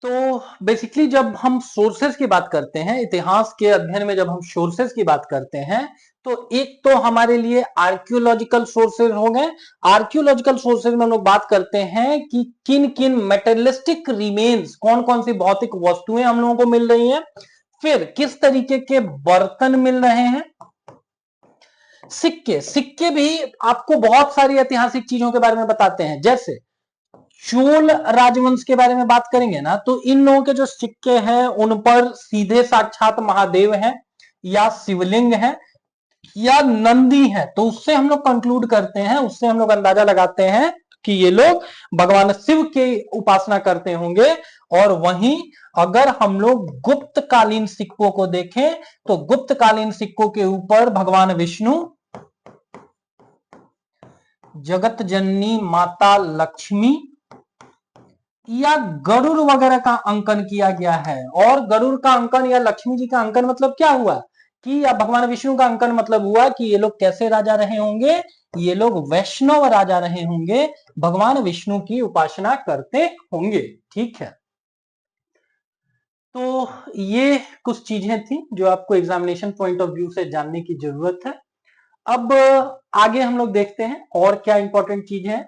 तो बेसिकली जब हम सोर्सेस की बात करते हैं, इतिहास के अध्ययन में जब हम सोर्सेस की बात करते हैं, तो एक तो हमारे लिए आर्कियोलॉजिकल सोर्सेज हो गए। आर्कियोलॉजिकल सोर्सेज में हम लोग बात करते हैं कि किन किन मेटेलिस्टिक रिमेन्स, कौन कौन सी भौतिक वस्तुएं हम लोगों को मिल रही हैं, फिर किस तरीके के बर्तन मिल रहे हैं। सिक्के, सिक्के भी आपको बहुत सारी ऐतिहासिक चीजों के बारे में बताते हैं। जैसे चोल राजवंश के बारे में बात करेंगे ना, तो इन लोगों के जो सिक्के हैं उन पर सीधे साक्षात महादेव हैं या शिवलिंग है या नंदी है, तो उससे हम लोग कंक्लूड करते हैं, उससे हम लोग अंदाजा लगाते हैं कि ये लोग भगवान शिव की उपासना करते होंगे। और वहीं अगर हम लोग गुप्त कालीन सिक्कों को देखें, तो गुप्त कालीन सिक्कों के ऊपर भगवान विष्णु, जगत जननी माता लक्ष्मी या गरुड़ वगैरह का अंकन किया गया है। और गरुड़ का अंकन या लक्ष्मी जी का अंकन मतलब क्या हुआ कि, या भगवान विष्णु का अंकन मतलब हुआ कि ये लोग कैसे राजा रहे होंगे, ये लोग वैष्णव राजा रहे होंगे, भगवान विष्णु की उपासना करते होंगे। ठीक है, तो ये कुछ चीजें थी जो आपको एग्जामिनेशन पॉइंट ऑफ व्यू से जानने की जरूरत है। अब आगे हम लोग देखते हैं और क्या इंपॉर्टेंट चीजें हैं।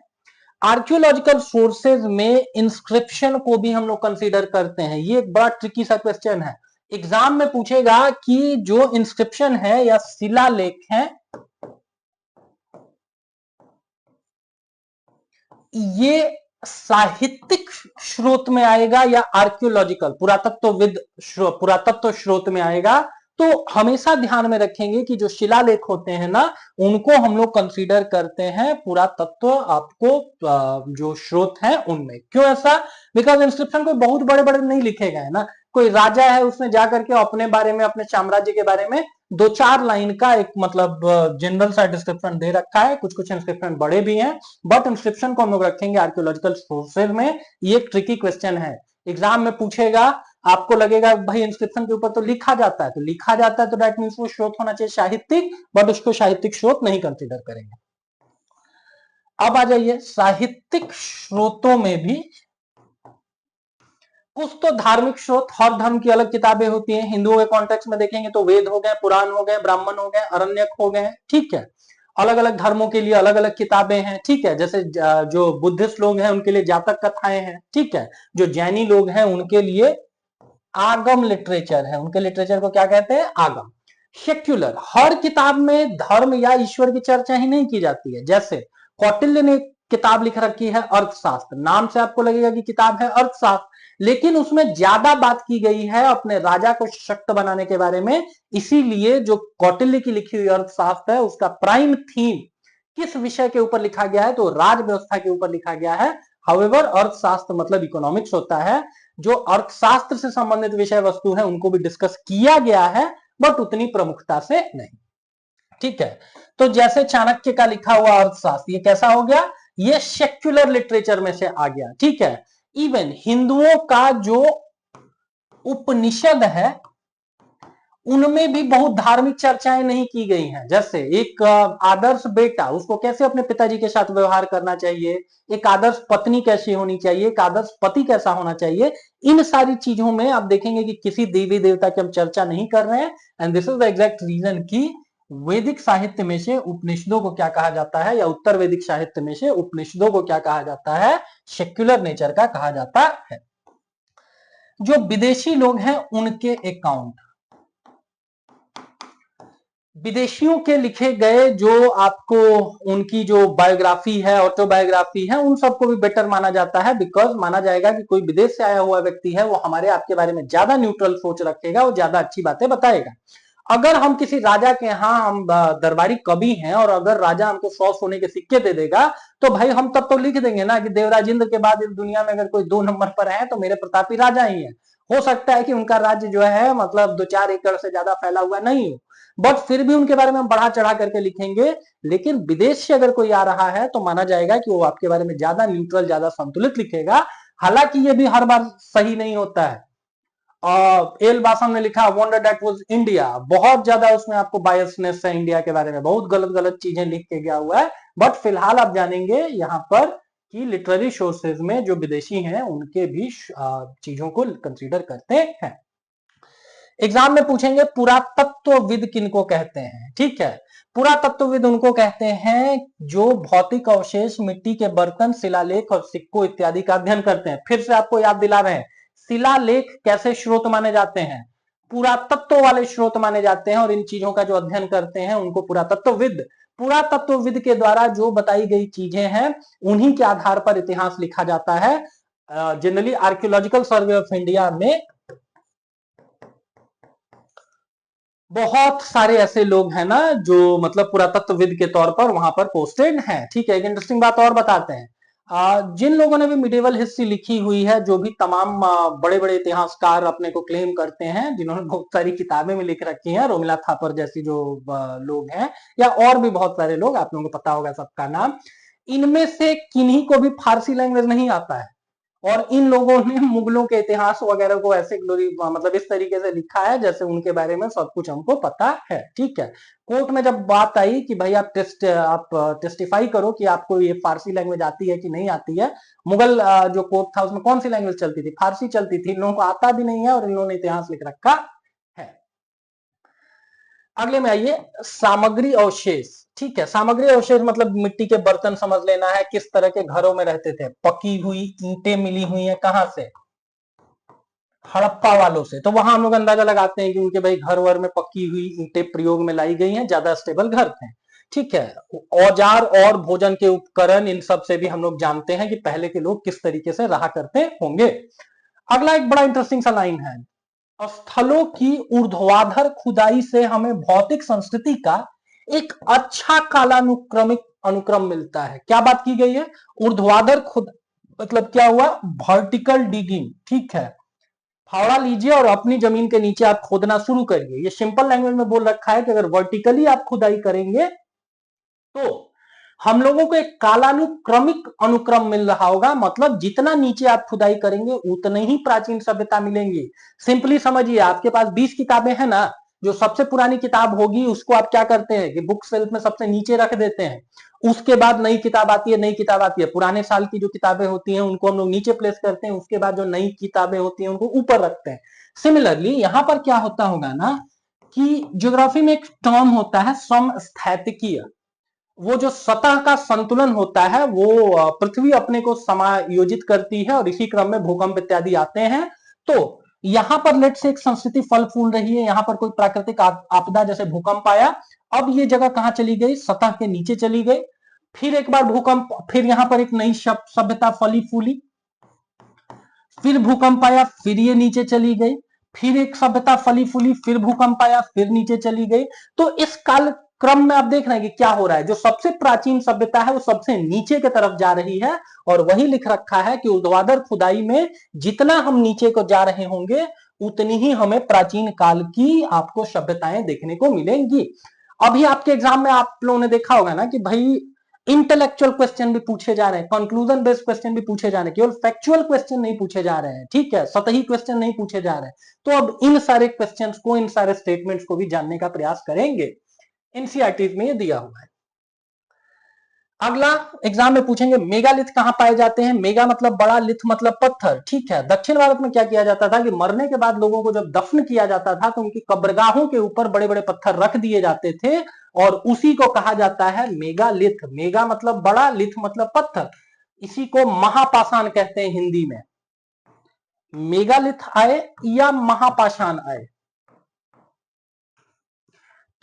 आर्कियोलॉजिकल सोर्सेज में इंस्क्रिप्शन को भी हम लोग कंसीडर करते हैं। ये एक बड़ा ट्रिकी सा क्वेश्चन है, एग्जाम में पूछेगा कि जो इंस्क्रिप्शन है या शिलालेख है, ये साहित्यिक स्रोत में आएगा या आर्कियोलॉजिकल पुरातत्व स्रोत में आएगा। तो हमेशा ध्यान में रखेंगे कि जो शिलालेख होते हैं ना, उनको हम लोग कंसीडर करते हैं पुरातत्व आपको जो स्रोत है उनमें। क्यों ऐसा? बिकॉज इंस्क्रिप्शन कोई बहुत बड़े बड़े नहीं लिखे गए ना, कोई राजा है उसने जाकर के अपने बारे में, अपने साम्राज्य के बारे में 2-4 लाइन का एक मतलब जनरल सा डिस्क्रिप्शन दे रखा है। कुछ कुछ इंस्क्रिप्शन बड़े भी हैं, बट इंस्क्रिप्शन को हम लोग रखेंगे आर्कियोलॉजिकल सोर्सेज में। ये एक ट्रिकी क्वेश्चन है, एग्जाम में पूछेगा, आपको लगेगा भाई इंस्क्रिप्शन के ऊपर तो लिखा जाता है, तो लिखा जाता है तो दैट मीन्स वो स्रोत होना चाहिए साहित्यिक, बट उसको साहित्यिक स्रोत नहीं कंसीडर करेंगे। अब आ जाइए, साहित्यिक स्रोतों में भी कुछ तो धार्मिक स्रोत, हर धर्म की अलग किताबें होती हैं। हिंदुओं के कॉन्टेक्स्ट में देखेंगे तो वेद हो गए, पुराण हो गए, ब्राह्मण हो गए, अरण्यक हो गए। ठीक है, अलग अलग धर्मों के लिए अलग अलग किताबें हैं। ठीक है, जैसे जो बुद्धिस्ट लोग हैं उनके लिए जातक कथाएं हैं। ठीक है, जो जैनी लोग हैं उनके लिए आगम लिटरेचर है, उनके लिटरेचर को क्या कहते हैं? आगम। सेक्युलर, हर किताब में धर्म या ईश्वर की चर्चा ही नहीं की जाती है। जैसे कौटिल्य ने किताब लिख रखी है अर्थशास्त्र, नाम से आपको लगेगा कि किताब है अर्थशास्त्र, लेकिन उसमें ज्यादा बात की गई है अपने राजा को सशक्त बनाने के बारे में। इसीलिए जो कौटिल्य की लिखी हुई अर्थशास्त्र है उसका प्राइम थीम किस विषय के ऊपर लिखा गया है? तो राज व्यवस्था के ऊपर लिखा गया है। हाउएवर अर्थशास्त्र मतलब इकोनॉमिक्स होता है। जो अर्थशास्त्र से संबंधित विषय वस्तु है उनको भी डिस्कस किया गया है, बट उतनी प्रमुखता से नहीं। ठीक है, तो जैसे चाणक्य का लिखा हुआ अर्थशास्त्र, ये कैसा हो गया? ये सेक्युलर लिटरेचर में से आ गया। ठीक है, इवन हिंदुओं का जो उपनिषद है उनमें भी बहुत धार्मिक चर्चाएं नहीं की गई हैं। जैसे एक आदर्श बेटा, उसको कैसे अपने पिताजी के साथ व्यवहार करना चाहिए, एक आदर्श पत्नी कैसी होनी चाहिए, एक आदर्श पति कैसा होना चाहिए, इन सारी चीजों में आप देखेंगे कि किसी देवी देवता की हम चर्चा नहीं कर रहे हैं। And this is the exact reason कि वैदिक साहित्य में से उपनिषदों को क्या कहा जाता है, या उत्तर वैदिक साहित्य में से उपनिषदों को क्या कहा जाता है? सेक्युलर नेचर का कहा जाता है। जो विदेशी लोग हैं उनके अकाउंट, विदेशियों के लिखे गए जो आपको उनकी जो बायोग्राफी है, ऑटोबायोग्राफी है, उन सबको भी बेटर माना जाता है। बिकॉज माना जाएगा कि कोई विदेश से आया हुआ व्यक्ति है, वो हमारे आपके बारे में ज्यादा न्यूट्रल सोच रखेगा, वो ज्यादा अच्छी बातें बताएगा। अगर हम किसी राजा के यहाँ, हम दरबारी कवि हैं, और अगर राजा हमको 100 सोने के सिक्के दे देगा, तो भाई हम तब तो लिख देंगे ना कि देवराज इंद्र के बाद इस दुनिया में अगर कोई 2 नंबर पर है तो मेरे प्रतापी राजा ही है। हो सकता है कि उनका राज्य जो है मतलब 2-4 एकड़ से ज्यादा फैला हुआ नहीं हो, बट फिर भी उनके बारे में हम बढ़ा चढ़ा करके लिखेंगे। लेकिन विदेश से अगर कोई आ रहा है तो माना जाएगा कि वो आपके बारे में ज्यादा न्यूट्रल, ज्यादा संतुलित लिखेगा। हालांकि ये भी हर बार सही नहीं होता है। एल बासम ने लिखा वंडर दैट वाज इंडिया, बहुत ज्यादा उसमें आपको बायसनेस है इंडिया के बारे में, बहुत गलत गलत चीजें लिख के गया हुआ है। बट फिलहाल आप जानेंगे यहाँ पर कि लिटरेरी सोर्सेज में जो विदेशी हैं उनके भी चीजों को कंसीडर करते हैं। एग्जाम में पूछेंगे पुरातत्वविद किनको कहते हैं, ठीक है। पुरातत्वविद उनको कहते हैं जो भौतिक अवशेष, मिट्टी के बर्तन, शिलालेख और सिक्कों इत्यादि का अध्ययन करते हैं। फिर से आपको याद दिला रहे हैं, शिलालेख कैसे स्रोत माने जाते हैं, पुरातत्व वाले स्रोत माने जाते हैं, और इन चीजों का जो अध्ययन करते हैं उनको पुरातत्वविद के द्वारा जो बताई गई चीजें हैं उन्हीं के आधार पर इतिहास लिखा जाता है। Generally archaeological survey of India में बहुत सारे ऐसे लोग हैं ना जो मतलब पुरातत्वविद के तौर पर वहां पर पोस्टेड हैं, ठीक है। एक इंटरेस्टिंग बात और बताते हैं, जिन लोगों ने भी मिडिवल हिस्ट्री लिखी हुई है, जो भी तमाम बड़े बड़े इतिहासकार अपने को क्लेम करते हैं, जिन्होंने बहुत सारी किताबें में लिख रखी हैं, रोमिला थापर जैसी जो लोग हैं, या और भी बहुत सारे लोग, आप लोगों को पता होगा सबका नाम, इनमें से किन्हीं को भी फारसी लैंग्वेज नहीं आता है। और इन लोगों ने मुगलों के इतिहास वगैरह को ऐसे ग्लोरी मतलब इस तरीके से लिखा है जैसे उनके बारे में सब कुछ हमको पता है, ठीक है। कोर्ट में जब बात आई कि भाई आप टेस्टिफाई करो कि आपको ये फारसी लैंग्वेज आती है कि नहीं आती है, मुगल जो कोर्ट था उसमें कौन सी लैंग्वेज चलती थी, फारसी चलती थी। इन लोगों को आता भी नहीं है और इन लोगों ने इतिहास लिख रखा है। अगले में आइए, सामग्री अवशेष, ठीक है। सामग्री अवशेष मतलब मिट्टी के बर्तन समझ लेना है, किस तरह के घरों में रहते थे, पकी हुई ईंटें मिली हुई है, कहां से, हड़प्पा वालों से। तो वहां हम लोग अंदाजा लगाते हैं कि उनके भाई घर वर में पकी हुई ईंटें प्रयोग में लाई गई हैं, ज्यादा स्टेबल घर थे, ठीक है। औजार और भोजन के उपकरण, इन सब से भी हम लोग जानते हैं कि पहले के लोग किस तरीके से रहा करते होंगे। अगला एक बड़ा इंटरेस्टिंग सा लाइन है, स्थलों की ऊर्ध्वाधर खुदाई से हमें भौतिक संस्कृति का एक अच्छा कालानुक्रमिक अनुक्रम मिलता है। क्या बात की गई है, ऊर्ध्वाधर खुद मतलब क्या हुआ, वर्टिकल डिगिंग, ठीक है। फावड़ा लीजिए और अपनी जमीन के नीचे आप खोदना शुरू करिए। ये सिंपल लैंग्वेज में बोल रखा है कि अगर वर्टिकली आप खुदाई करेंगे तो हम लोगों को एक कालानुक्रमिक अनुक्रम मिल रहा होगा, मतलब जितना नीचे आप खुदाई करेंगे उतने ही प्राचीन सभ्यता मिलेंगी। सिंपली समझिए, आपके पास 20 किताबें हैं ना, जो सबसे पुरानी किताब होगी उसको आप क्या करते हैं कि बुक शेल्फ में सबसे नीचे रख देते हैं, उसके बाद नई किताब आती है, नई किताब आती है, पुराने साल की जो किताबें होती हैं उनको हम लोग नीचे प्लेस करते हैं, उसके बाद जो नई किताबें होती हैं उनको ऊपर रखते हैं। सिमिलरली यहां पर क्या होता होगा ना कि ज्योग्राफी में एक टर्म होता है समस्थैतिकीय, वो जो सतह का संतुलन होता है वो पृथ्वी अपने को समायोजित करती है और इसी क्रम में भूकंप इत्यादि आते हैं। तो यहां पर लेट से एक संस्कृति फल फूल रही है, यहां पर कोई प्राकृतिक आपदा जैसे भूकंप आया, अब ये जगह कहां चली गई, सतह के नीचे चली गई। फिर एक बार भूकंप, फिर यहां पर एक नई सभ्यता फली फूली, फिर भूकंप आया, फिर ये नीचे चली गई, फिर एक सभ्यता फली फूली, फिर भूकंप आया, फिर नीचे चली गई। तो इस काल क्रम में आप देख रहे हैं कि क्या हो रहा है, जो सबसे प्राचीन सभ्यता है वो सबसे नीचे की तरफ जा रही है, और वही लिख रखा है कि ऊर्ध्वाधर खुदाई में जितना हम नीचे को जा रहे होंगे उतनी ही हमें प्राचीन काल की आपको सभ्यताएं देखने को मिलेंगी। अभी आपके एग्जाम में आप लोगों ने देखा होगा ना कि भाई इंटेलेक्चुअल क्वेश्चन भी पूछे जा रहे हैं, कंक्लूजन बेस्ड क्वेश्चन भी पूछे जा रहे हैं, केवल फैक्चुअल क्वेश्चन नहीं पूछे जा रहे हैं, ठीक है, सतही क्वेश्चन नहीं पूछे जा रहे हैं। तो अब इन सारे क्वेश्चंस को, इन सारे स्टेटमेंट्स को भी जानने का प्रयास करेंगे, एनसीईआरटी में ये दिया हुआ है। अगला एग्जाम में पूछेंगे मेगालिथ कहां पाए जाते हैं, मेगा मतलब बड़ा, लिथ मतलब पत्थर, ठीक है। दक्षिण भारत में क्या किया जाता था कि मरने के बाद लोगों को जब दफन किया जाता था तो उनकी कब्रगाहों के ऊपर बड़े बड़े पत्थर रख दिए जाते थे, और उसी को कहा जाता है मेगालिथ। मेगा मतलब बड़ा, लिथ मतलब पत्थर, इसी को महापाषाण कहते हैं हिंदी में। मेगालिथ आए या महापाषाण आए,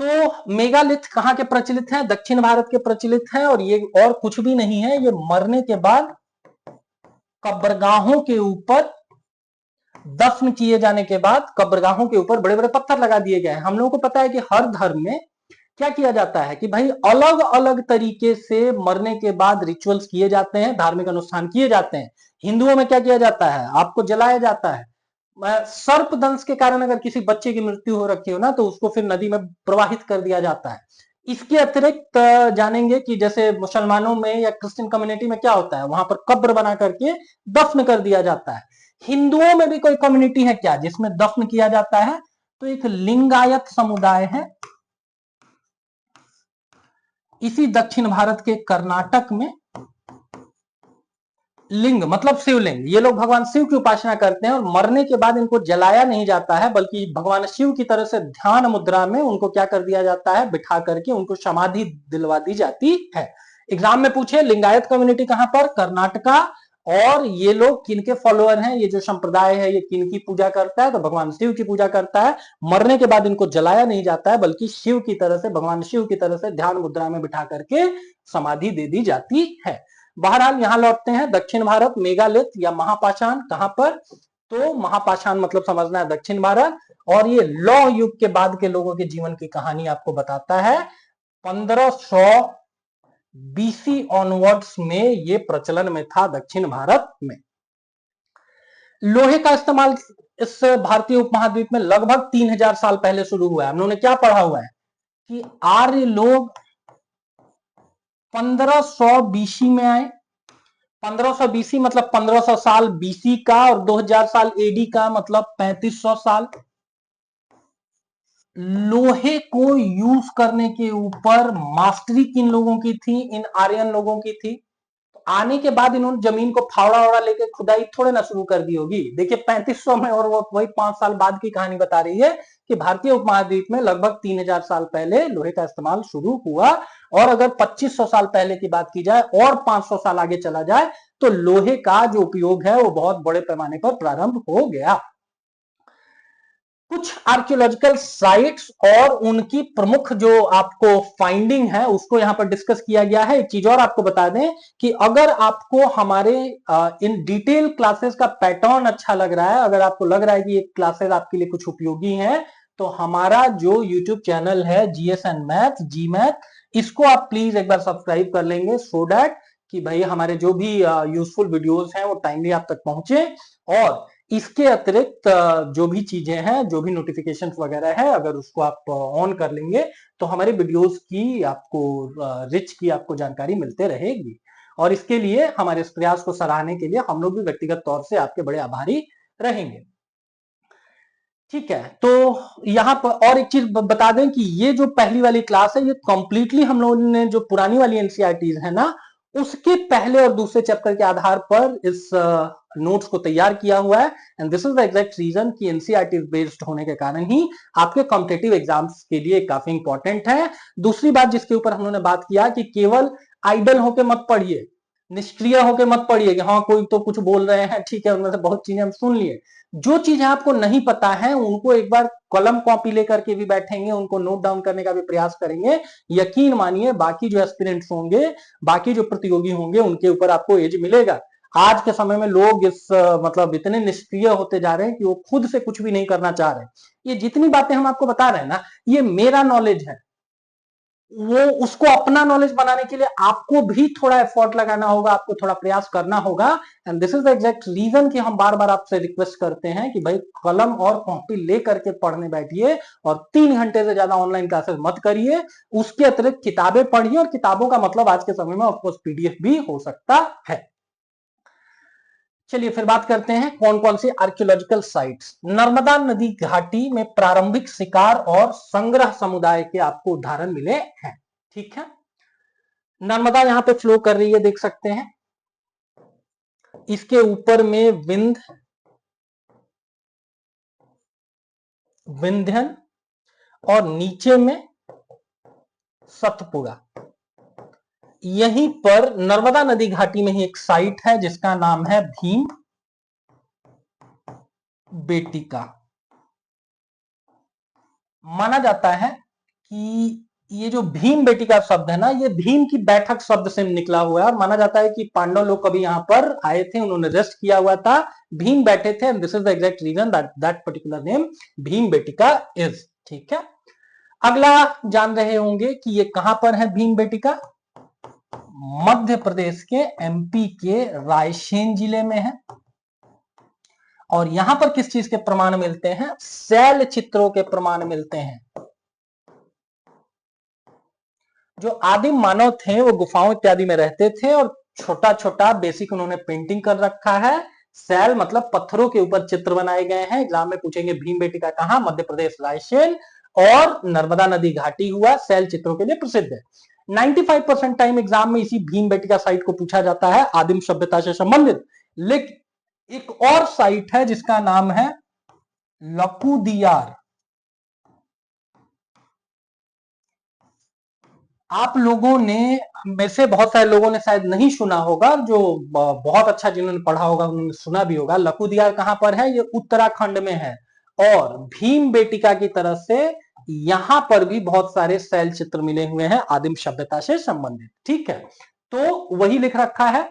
तो मेगालिथ कहां के प्रचलित हैं, दक्षिण भारत के प्रचलित हैं, और ये और कुछ भी नहीं है, ये मरने के बाद कब्रगाहों के ऊपर, दफन किए जाने के बाद कब्रगाहों के ऊपर बड़े बड़े पत्थर लगा दिए गए हैं। हम लोगों को पता है कि हर धर्म में क्या किया जाता है कि भाई अलग अलग तरीके से मरने के बाद रिचुअल्स किए जाते हैं, धार्मिक अनुष्ठान किए जाते हैं। हिंदुओं में क्या किया जाता है, आपको जलाया जाता है। सर्प दंश के कारण अगर किसी बच्चे की मृत्यु हो रखी हो ना तो उसको फिर नदी में प्रवाहित कर दिया जाता है। इसके अतिरिक्त जानेंगे कि जैसे मुसलमानों में या क्रिश्चियन कम्युनिटी में क्या होता है, वहां पर कब्र बना करके दफन कर दिया जाता है। हिंदुओं में भी कोई कम्युनिटी है क्या जिसमें दफन किया जाता है, तो एक लिंगायत समुदाय है, इसी दक्षिण भारत के कर्नाटक में लिंग मतलब शिवलिंग, ये लोग भगवान शिव की उपासना करते हैं और मरने के बाद इनको जलाया नहीं जाता है, बल्कि भगवान शिव की तरह से ध्यान मुद्रा में उनको क्या कर दिया जाता है, बिठा करके उनको समाधि दिलवा दी जाती है। एग्जाम में पूछे लिंगायत कम्युनिटी कहां पर, कर्नाटका, और ये लोग किनके फॉलोअर हैं, ये जो संप्रदाय है ये किनकी पूजा करता है, तो भगवान शिव की पूजा करता है। मरने के बाद इनको जलाया नहीं जाता है, बल्कि शिव की तरह से, भगवान शिव की तरह से ध्यान मुद्रा में बिठा करके समाधि दे दी जाती है। बहरहाल यहां लौटते हैं, दक्षिण भारत मेगालिथ या महापाषाण कहां पर, तो महापाषाण मतलब समझना है दक्षिण भारत, और ये लौह युग के बाद के लोगों के जीवन की कहानी आपको बताता है। 1500 बीसी ऑनवर्ड्स में ये प्रचलन में था दक्षिण भारत में। लोहे का इस्तेमाल इस भारतीय उपमहाद्वीप में लगभग 3000 साल पहले शुरू हुआ है। हम लोगों ने क्या पढ़ा हुआ है कि आर्य लोग 1500 बीसी में आए। 1500 बीसी मतलब 1500 साल बीसी का, और 2000 साल एडी का मतलब 3500 साल। लोहे को यूज करने के ऊपर मास्टरी किन लोगों की थी, इन आर्यन लोगों की थी। तो आने के बाद इन्होंने जमीन को फावड़ा वड़ा लेके खुदाई थोड़े ना शुरू कर दी होगी। देखिए 3500 में, और वो वही 5 साल बाद की कहानी बता रही है कि भारतीय उपमहाद्वीप में लगभग 3000 साल पहले लोहे का इस्तेमाल शुरू हुआ। और अगर 2500 साल पहले की बात की जाए और 500 साल आगे चला जाए तो लोहे का जो उपयोग है वो बहुत बड़े पैमाने पर प्रारंभ हो गया। कुछ आर्कियोलॉजिकल साइट्स और उनकी प्रमुख जो आपको फाइंडिंग है उसको यहां पर डिस्कस किया गया है। एक चीज और आपको बता दें कि अगर आपको हमारे इन डिटेल क्लासेस का पैटर्न अच्छा लग रहा है, अगर आपको लग रहा है कि ये क्लासेस आपके लिए कुछ उपयोगी हैं, तो हमारा जो यूट्यूब चैनल है GS and math, G math, इसको आप प्लीज एक बार सब्सक्राइब कर लेंगे, सो दैट कि भाई हमारे जो भी यूजफुल वीडियोस हैं वो टाइमली आप तक पहुंचे। और इसके अतिरिक्त जो भी चीजें हैं, जो भी नोटिफिकेशन वगैरह है, अगर उसको आप ऑन कर लेंगे तो हमारे वीडियोस की आपको रिच की आपको जानकारी मिलते रहेगी। और इसके लिए हमारे इस प्रयास को सराहने के लिए हम लोग भी व्यक्तिगत तौर से आपके बड़े आभारी रहेंगे। ठीक है, तो यहां पर और एक चीज बता दें कि ये जो पहली वाली क्लास है ये कंप्लीटली हम लोगों ने जो पुरानी वाली एनसीईआरटी है ना, उसके पहले और दूसरे चैप्टर के आधार पर इस नोट्स को तैयार किया हुआ है। And this is the exact reason कि एनसीईआरटी बेस्ड होने के कारण ही आपके कॉम्पिटिटिव एग्जाम्स के लिए काफी इंपॉर्टेंट है। दूसरी बात जिसके ऊपर हम लोगों ने बात किया कि केवल आइडल होके मत पढ़िए, निष्क्रिय होके मत पढ़िए कि हाँ कोई तो कुछ बोल रहे हैं, ठीक है, उनमें से बहुत चीजें हम सुन लिए। जो चीजें आपको नहीं पता है उनको एक बार कलम कॉपी लेकर के भी बैठेंगे, उनको नोट डाउन करने का भी प्रयास करेंगे। यकीन मानिए बाकी जो एस्पिरेंट्स होंगे, बाकी जो प्रतियोगी होंगे, उनके ऊपर आपको एज मिलेगा। आज के समय में लोग इस मतलब इतने निष्क्रिय होते जा रहे हैं कि वो खुद से कुछ भी नहीं करना चाह रहे। ये जितनी बातें हम आपको बता रहे हैं ना, ये मेरा नॉलेज है, वो उसको अपना नॉलेज बनाने के लिए आपको भी थोड़ा एफर्ट लगाना होगा, आपको थोड़ा प्रयास करना होगा। And this is the exact reason कि हम बार बार आपसे रिक्वेस्ट करते हैं कि भाई कलम और कॉपी लेकर के पढ़ने बैठिए और 3 घंटे से ज्यादा ऑनलाइन क्लासेस मत करिए। उसके अतिरिक्त किताबें पढ़िए, और किताबों का मतलब आज के समय में ऑफकोर्स पीडीएफ भी हो सकता है। चलिए फिर बात करते हैं कौन कौन सी आर्कियोलॉजिकल साइट्स। नर्मदा नदी घाटी में प्रारंभिक शिकार और संग्रह समुदाय के आपको उदाहरण मिले हैं। ठीक है, नर्मदा यहां पे फ्लो कर रही है, देख सकते हैं। इसके ऊपर में विंध्यन और नीचे में सतपुड़ा। यहीं पर नर्मदा नदी घाटी में ही एक साइट है जिसका नाम है भीम बेटिका। माना जाता है कि ये जो भीम बेटिका शब्द है ना, ये भीम की बैठक शब्द से निकला हुआ है, और माना जाता है कि पांडव लोग कभी यहां पर आए थे, उन्होंने रेस्ट किया हुआ था, भीम बैठे थे, and this is the exact reason that particular name Bhimbetka is. ठीक है, अगला जान रहे होंगे कि ये कहां पर है भीम बेटिका। मध्य प्रदेश के एमपी के रायसेन जिले में है। और यहां पर किस चीज के प्रमाण मिलते हैं, शैल चित्रों के प्रमाण मिलते हैं। जो आदिम मानव थे वो गुफाओं इत्यादि में रहते थे, और छोटा छोटा बेसिक उन्होंने पेंटिंग कर रखा है। शैल मतलब पत्थरों के ऊपर चित्र बनाए गए हैं। एग्जाम में पूछेंगे भीम बेटिका कहां, मध्य प्रदेश रायसेन, और नर्मदा नदी घाटी हुआ शैल चित्रों के लिए प्रसिद्ध है। 95% टाइम एग्जाम में इसी भीम बेटिका साइट को पूछा जाता है आदिम सभ्यता से संबंधित। लेकिन एक और साइट है जिसका नाम है लकुदियार। आप लोगों ने में से बहुत सारे लोगों ने शायद नहीं सुना होगा, जो बहुत अच्छा जिन्होंने पढ़ा होगा उन्होंने सुना भी होगा। लकुदियार कहां पर है? ये उत्तराखंड में है। और भीम बेटिका की तरफ से यहां पर भी बहुत सारे शैल चित्र मिले हुए हैं आदिम सभ्यता से संबंधित। ठीक है, तो वही लिख रखा है।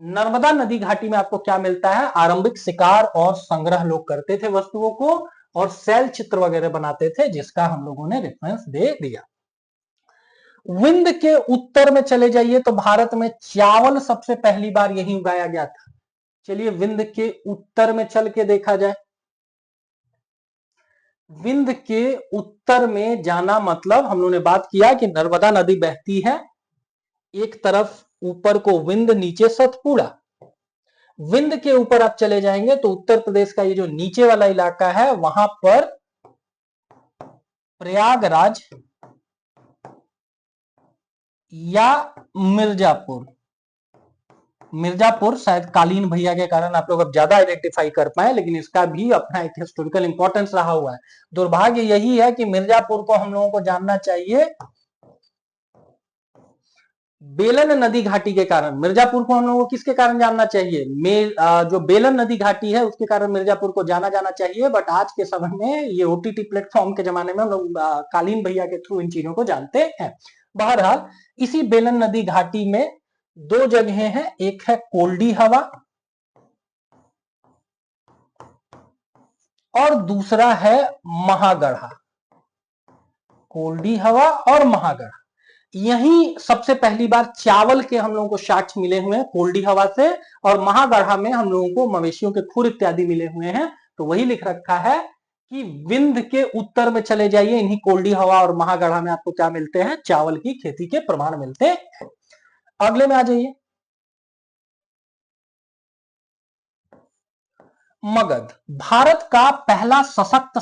नर्मदा नदी घाटी में आपको क्या मिलता है? आरंभिक शिकार और संग्रह लोग करते थे वस्तुओं को, और शैल चित्र वगैरह बनाते थे, जिसका हम लोगों ने रेफरेंस दे दिया। विंध्य के उत्तर में चले जाइए तो भारत में चावल सबसे पहली बार यहीं उगाया गया था। चलिए विंध्य के उत्तर में चल के देखा जाए। विंध्य के उत्तर में जाना मतलब हम लोगों ने बात किया कि नर्मदा नदी बहती है, एक तरफ ऊपर को विंध्य, नीचे सतपुड़ा। विंध्य के ऊपर आप चले जाएंगे तो उत्तर प्रदेश का ये जो नीचे वाला इलाका है, वहां पर प्रयागराज या मिर्जापुर। मिर्जापुर शायद कालीन भैया के कारण आप लोग अब ज्यादा आइडेंटिफाई कर पाए, लेकिन इसका भी अपना एक हिस्टोरिकल इंपॉर्टेंस रहा हुआ है। दुर्भाग्य यही है कि मिर्जापुर को हम लोगों को जानना चाहिए बेलन नदी घाटी के कारण। मिर्जापुर को हम लोगों को किसके कारण जानना चाहिए? जो बेलन नदी घाटी है उसके कारण मिर्जापुर को जाना जाना चाहिए। बट आज के समय में ये ओटीटी प्लेटफॉर्म के जमाने में हम लोग कालीन भैया के थ्रू इन चीजों को जानते हैं। बहरहाल इसी बेलन नदी घाटी में दो जगह हैं, एक है कोल्डी हवा और दूसरा है महागढ़ा। कोल्डी हवा और महागढ़ा, यही सबसे पहली बार चावल के हम लोगों को साक्ष्य मिले हुए हैं कोल्डी हवा से, और महागढ़ा में हम लोगों को मवेशियों के खुर इत्यादि मिले हुए हैं। तो वही लिख रखा है कि विंध्य के उत्तर में चले जाइए, इन्हीं कोल्डी हवा और महागढ़ा में आपको क्या मिलते हैं? चावल की खेती के प्रमाण मिलते हैं। अगले में आ जाइए। मगध भारत का पहला सशक्त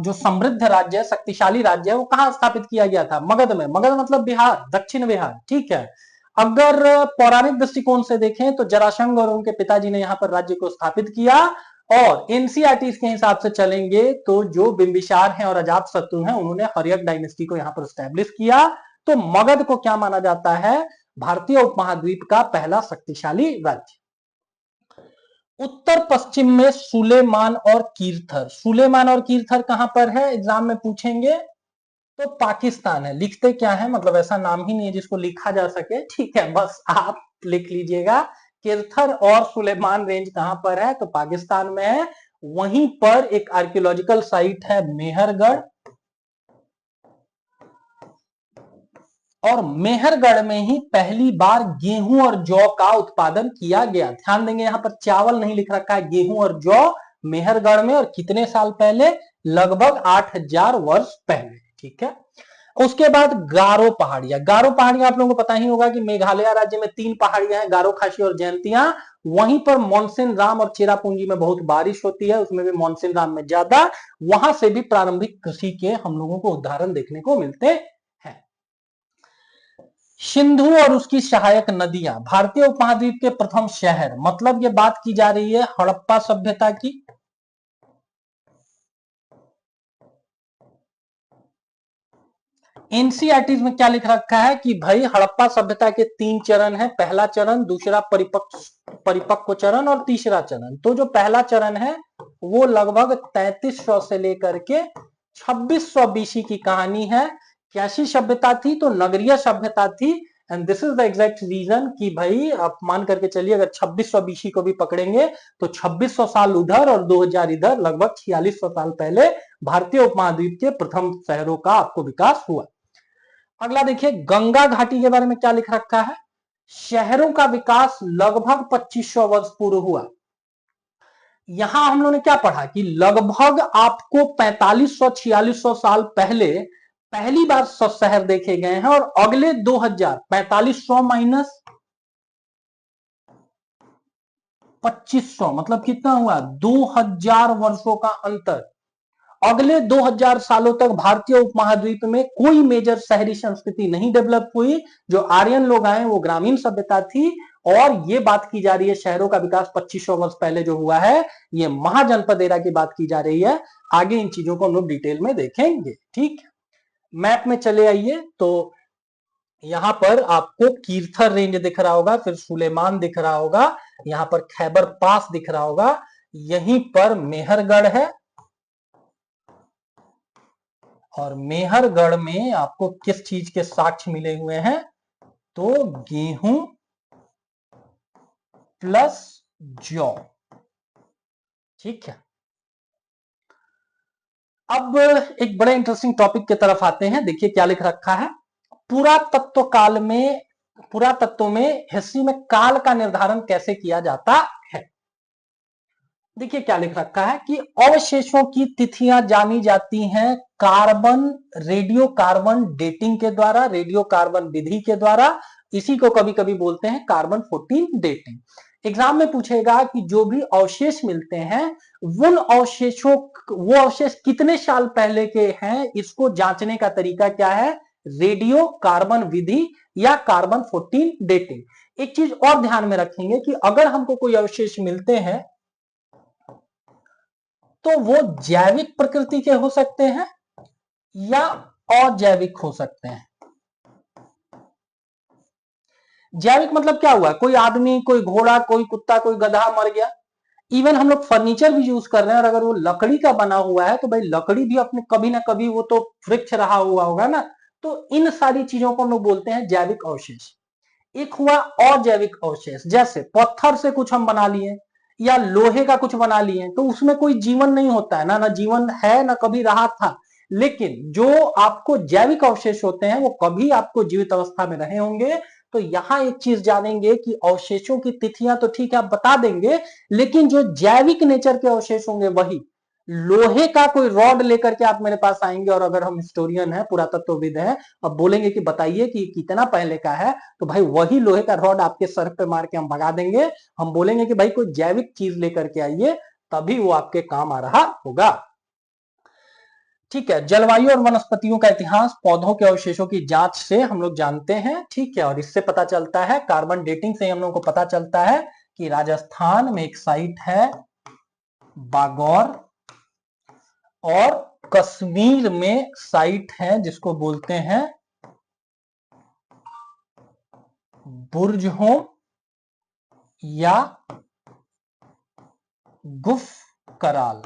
जो समृद्ध राज्य है, शक्तिशाली राज्य है, वो कहां स्थापित किया गया था? मगध में। मगध मतलब बिहार, दक्षिण बिहार। ठीक है, अगर पौराणिक दृष्टिकोण से देखें तो जरासंध और उनके पिताजी ने यहां पर राज्य को स्थापित किया, और एनसीईआरटी के हिसाब से चलेंगे तो जो बिंबिसार हैं और अजातशत्रु हैं, उन्होंने हर्यक डायनेस्टी को यहां पर स्टैब्लिश किया। तो मगध को क्या माना जाता है? भारतीय उपमहाद्वीप का पहला शक्तिशाली राज्य। उत्तर पश्चिम में सुलेमान और कीर्थर। सुलेमान और कीर्थर कहां पर है? एग्जाम में पूछेंगे तो पाकिस्तान है। लिखते क्या है? मतलब ऐसा नाम ही नहीं है जिसको लिखा जा सके। ठीक है, बस आप लिख लीजिएगा कीर्थर और सुलेमान रेंज कहां पर है? तो पाकिस्तान में है। वहीं पर एक आर्कियोलॉजिकल साइट है मेहरगढ़, और मेहरगढ़ में ही पहली बार गेहूं और जौ का उत्पादन किया गया। ध्यान देंगे यहां पर चावल नहीं लिख रखा है, गेहूं और जौ मेहरगढ़ में। और कितने साल पहले? लगभग 8000 वर्ष पहले। ठीक है, उसके बाद गारो पहाड़ियां। गारो पहाड़ियां आप लोगों को पता ही होगा कि मेघालय राज्य में 3 पहाड़ियां हैं, गारो, खासी और जयंतियां। वहीं पर मानसिन राम और चेरापूंजी में बहुत बारिश होती है, उसमें भी मानसिन राम में ज्यादा। वहां से भी प्रारंभिक कृषि के हम लोगों को उदाहरण देखने को मिलते हैं। सिंधु और उसकी सहायक नदियां, भारतीय उपमहाद्वीप के प्रथम शहर। मतलब ये बात की जा रही है हड़प्पा सभ्यता की। एनसीईआरटी में क्या लिख रखा है कि भाई हड़प्पा सभ्यता के 3 चरण है। पहला चरण, दूसरा परिपक्व चरण और तीसरा चरण। तो जो पहला चरण है वो लगभग 3300 से लेकर के 2600 बीसी की कहानी है। कैसी सभ्यता थी? तो नगरीय सभ्यता थी। And this is the exact reason कि भाई आप मान करके चलिए, अगर 2600 बीसी को भी पकड़ेंगे तो 2600 साल उधर और 2000 इधर, लगभग 4600 साल पहले भारतीय उपमहाद्वीप के प्रथम शहरों का आपको विकास हुआ। अगला देखिए, गंगा घाटी के बारे में क्या लिख रखा है? शहरों का विकास लगभग 2500 वर्ष पूर्व हुआ। यहां हम लोगों ने क्या पढ़ा कि लगभग आपको 4500-4600 साल पहले पहली बार शहर देखे गए हैं, और अगले 2000, 4500 माइनस 2500 मतलब कितना हुआ? 2000 वर्षों का अंतर। अगले 2000 सालों तक भारतीय उपमहाद्वीप में कोई मेजर शहरी संस्कृति नहीं डेवलप हुई। जो आर्यन लोग आए वो ग्रामीण सभ्यता थी, और ये बात की जा रही है शहरों का विकास 2500 वर्ष पहले जो हुआ है, ये महाजनपद एरा की बात की जा रही है। आगे इन चीजों को हम लोग डिटेल में देखेंगे। ठीक, मैप में चले आइए तो यहां पर आपको कीर्थर रेंज दिख रहा होगा, फिर सुलेमान दिख रहा होगा, यहां पर खैबर पास दिख रहा होगा, यहीं पर मेहरगढ़ है, और मेहरगढ़ में आपको किस चीज के साक्ष्य मिले हुए हैं, तो गेहूं प्लस जौ। ठीक है, अब एक बड़े इंटरेस्टिंग टॉपिक की तरफ आते हैं। देखिए क्या लिख रखा है, पुरातत्व काल में, पुरातत्व में हिस्ट्री में काल का निर्धारण कैसे किया जाता है। देखिए क्या लिख रखा है कि अवशेषों की तिथियां जानी जाती हैं कार्बन, रेडियो कार्बन डेटिंग के द्वारा, रेडियो कार्बन विधि के द्वारा। इसी को कभी कभी बोलते हैं कार्बन 14 डेटिंग। एग्जाम में पूछेगा कि जो भी अवशेष मिलते हैं उन अवशेषों, वो अवशेष कितने साल पहले के हैं, इसको जांचने का तरीका क्या है, रेडियो कार्बन विधि या कार्बन 14 डेटिंग। एक चीज और ध्यान में रखेंगे कि अगर हमको कोई अवशेष मिलते हैं तो वो जैविक प्रकृति के हो सकते हैं या अजैविक हो सकते हैं। जैविक मतलब क्या हुआ, कोई आदमी, कोई घोड़ा, कोई कुत्ता, कोई गधा मर गया। इवन हम लोग फर्नीचर भी यूज कर रहे हैं और अगर वो लकड़ी का बना हुआ है तो भाई लकड़ी भी अपने कभी ना कभी वो तो वृक्ष रहा हुआ होगा ना। तो इन सारी चीजों को हम लोग बोलते हैं जैविक अवशेष। एक हुआ अजैविक अवशेष, जैसे पत्थर से कुछ हम बना लिए या लोहे का कुछ बना लिए, तो उसमें कोई जीवन नहीं होता है ना, ना जीवन है ना कभी रहा था। लेकिन जो आपको जैविक अवशेष होते हैं वो कभी आपको जीवित अवस्था में रहे होंगे। तो यहां एक चीज जानेंगे कि अवशेषों की तिथियां तो ठीक है आप बता देंगे, लेकिन जो जैविक नेचर के अवशेष होंगे वही, लोहे का कोई रॉड लेकर के आप मेरे पास आएंगे और अगर हम हिस्टोरियन है, पुरातत्वविद है, अब बोलेंगे कि बताइए कि कितना पहले का है, तो भाई वही लोहे का रॉड आपके सर पे मार के हम भगा देंगे। हम बोलेंगे कि भाई कोई जैविक चीज लेकर के आइए, तभी वो आपके काम आ रहा होगा। ठीक है, जलवायु और वनस्पतियों का इतिहास पौधों के अवशेषों की जांच से हम लोग जानते हैं। ठीक है, और इससे पता चलता है, कार्बन डेटिंग से हम लोग को पता चलता है कि राजस्थान में एक साइट है बागौर, और कश्मीर में साइट है जिसको बोलते हैं बुर्ज होम या गुफ कराल।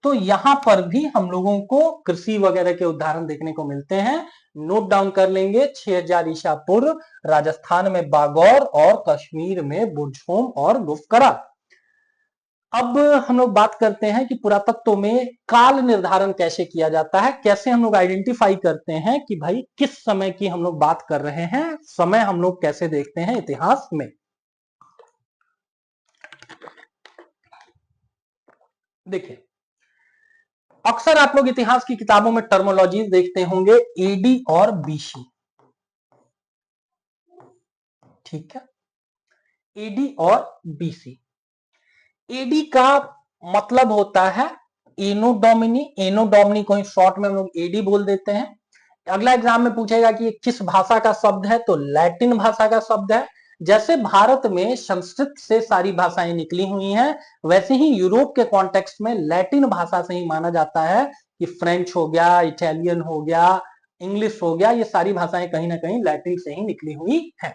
तो यहां पर भी हम लोगों को कृषि वगैरह के उदाहरण देखने को मिलते हैं। नोट डाउन कर लेंगे, 6000 ईसा पूर्व राजस्थान में बागौर और कश्मीर में बुर्ज होम और गुफ कराल। अब हम लोग बात करते हैं कि पुरातत्व में काल निर्धारण कैसे किया जाता है, कैसे हम लोग आइडेंटिफाई करते हैं कि भाई किस समय की हम लोग बात कर रहे हैं, समय हम लोग कैसे देखते हैं इतिहास में। देखिए, अक्सर आप लोग इतिहास की किताबों में टर्मोलॉजीज देखते होंगे एडी और बीसी। ठीक है, एडी और बीसी। एडी का मतलब होता है एनो डोमिनी, एनो डोमिनी को शॉर्ट में हम लोग एडी बोल देते हैं। अगला एग्जाम में पूछेगा कि ये किस भाषा का शब्द है, तो लैटिन भाषा का शब्द है। जैसे भारत में संस्कृत से सारी भाषाएं निकली हुई हैं, वैसे ही यूरोप के कॉन्टेक्स्ट में लैटिन भाषा से ही माना जाता है कि फ्रेंच हो गया, इटालियन हो गया, इंग्लिश हो गया, ये सारी भाषाएं कहीं ना कहीं लैटिन से ही निकली हुई है।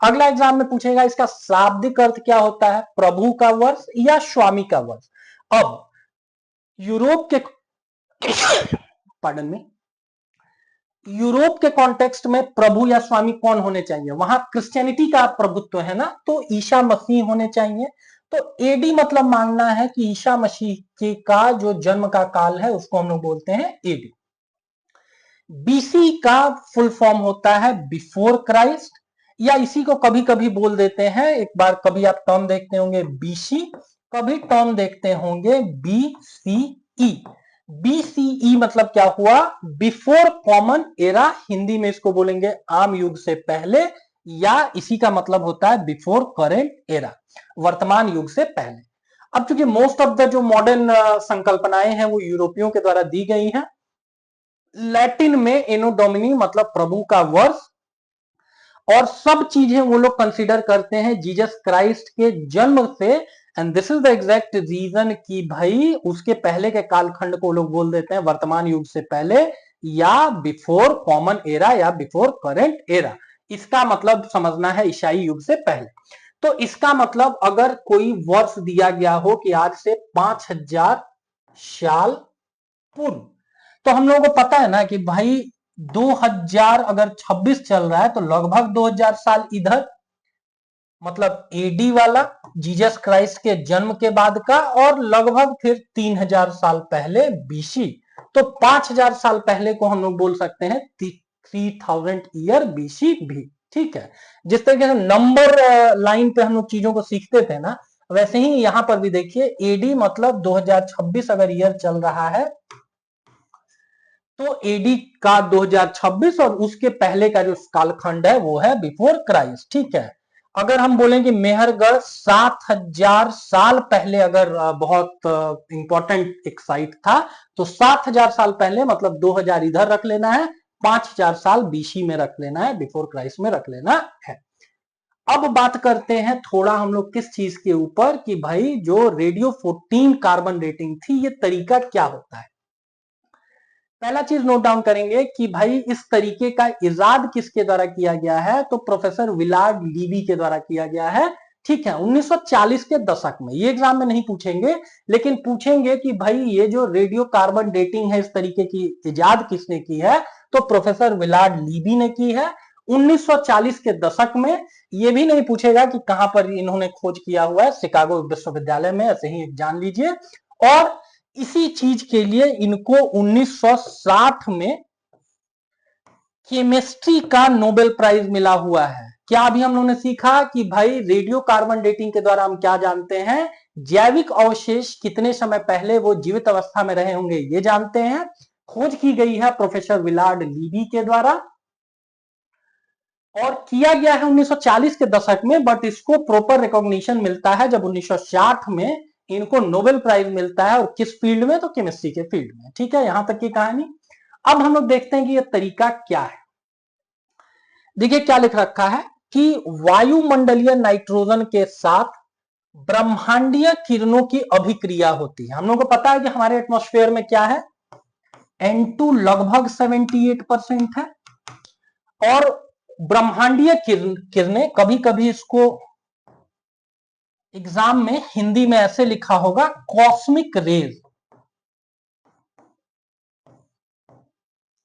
अगला एग्जाम में पूछेगा इसका शाब्दिक अर्थ क्या होता है, प्रभु का वर्ष या स्वामी का वर्ष। अब यूरोप के पार्डन में, यूरोप के कॉन्टेक्स्ट में प्रभु या स्वामी कौन होने चाहिए, वहां क्रिश्चियनिटी का प्रभुत्व है ना, तो ईसा मसीह होने चाहिए। तो एडी मतलब मानना है कि ईसा मसीह के का जो जन्म का काल है उसको हम लोग बोलते हैं एडी। बीसी का फुल फॉर्म होता है बिफोर क्राइस्ट, या इसी को कभी कभी बोल देते हैं, एक बार कभी आप टर्म देखते होंगे बीसी, कभी टर्म देखते होंगे बीसीई। बीसीई मतलब क्या हुआ, बिफोर कॉमन एरा, हिंदी में इसको बोलेंगे आम युग से पहले, या इसी का मतलब होता है बिफोर करेंट एरा, वर्तमान युग से पहले। अब चूंकि मोस्ट ऑफ द जो मॉडर्न संकल्पनाएं हैं वो यूरोपियों के द्वारा दी गई हैं। लैटिन में एनो डोमिनी मतलब प्रभु का वर्ष, और सब चीजें वो लोग कंसीडर करते हैं जीसस क्राइस्ट के जन्म से। And this is the exact reason कि भाई उसके पहले के कालखंड को लोग बोल देते हैं वर्तमान युग से पहले, या बिफोर कॉमन एरा, या बिफोर करंट एरा। इसका मतलब समझना है ईसाई युग से पहले। तो इसका मतलब अगर कोई वर्ष दिया गया हो कि आज से 5000 साल पूर्व, तो हम लोगों को पता है ना कि भाई 2000 अगर 26 चल रहा है तो लगभग 2000 साल इधर, मतलब एडी वाला जीसस क्राइस्ट के जन्म के बाद का, और लगभग फिर 3000 साल पहले बीसी। तो 5000 साल पहले को हम लोग बोल सकते हैं 3000 ईयर बीसी भी। ठीक है, जिस तरीके से नंबर लाइन पे हम लोग चीजों को सीखते थे ना, वैसे ही यहां पर भी देखिए एडी मतलब 2026 अगर ईयर चल रहा है तो एडी का 2026, और उसके पहले का जो कालखंड है वो है बिफोर क्राइस्ट। ठीक है, अगर हम बोलें कि मेहरगढ़ 7000 साल पहले अगर बहुत इंपॉर्टेंट एक साइट था, तो 7000 साल पहले मतलब 2000 इधर रख लेना है, 5000 साल बीसी में रख लेना है, बिफोर क्राइस्ट में रख लेना है। अब बात करते हैं थोड़ा हम लोग किस चीज के ऊपर, कि भाई जो रेडियो 14 कार्बन डेटिंग थी ये तरीका क्या होता है। पहला चीज नोट डाउन करेंगे कि भाई इस तरीके का इजाद किसके द्वारा किया गया है, तो प्रोफेसर विलार्ड लीवी के द्वारा किया गया है। ठीक है, 1940 के दशक में। ये एग्जाम में नहीं पूछेंगे, लेकिन पूछेंगे कि भाई ये जो रेडियो कार्बन डेटिंग है इस तरीके की इजाद किसने की है, तो प्रोफेसर विलार्ड लीवी ने की है 1940 के दशक में। ये भी नहीं पूछेगा कि कहां पर इन्होंने खोज किया हुआ है, शिकागो विश्वविद्यालय में, ऐसे ही जान लीजिए। और इसी चीज के लिए इनको 1960 में केमिस्ट्री का नोबेल प्राइज मिला हुआ है। क्या अभी हम लोगों ने सीखा कि भाई रेडियो कार्बन डेटिंग के द्वारा हम क्या जानते हैं, जैविक अवशेष कितने समय पहले वो जीवित अवस्था में रहे होंगे ये जानते हैं। खोज की गई है प्रोफेसर विलार्ड लीवी के द्वारा, और किया गया है 1940 के दशक में, बट इसको प्रॉपर रिकॉग्निशन मिलता है जब 1960 में इनको नोबेल प्राइज मिलता है। और किस फील्ड में, तो केमिस्ट्री के फील्ड में। ठीक है, यहां तक की कहानी। अब हम लोग देखते हैं कि यह तरीका क्या है। देखिए क्या लिख रखा है कि वायुमंडलीय नाइट्रोजन के साथ ब्रह्मांडीय किरणों की अभिक्रिया होती है। हम लोग को पता है कि हमारे एटमॉस्फेयर में क्या है, N2 लगभग 78% है, और ब्रह्मांडीय किरणें, कभी कभी इसको एग्जाम में हिंदी में ऐसे लिखा होगा कॉस्मिक रेज।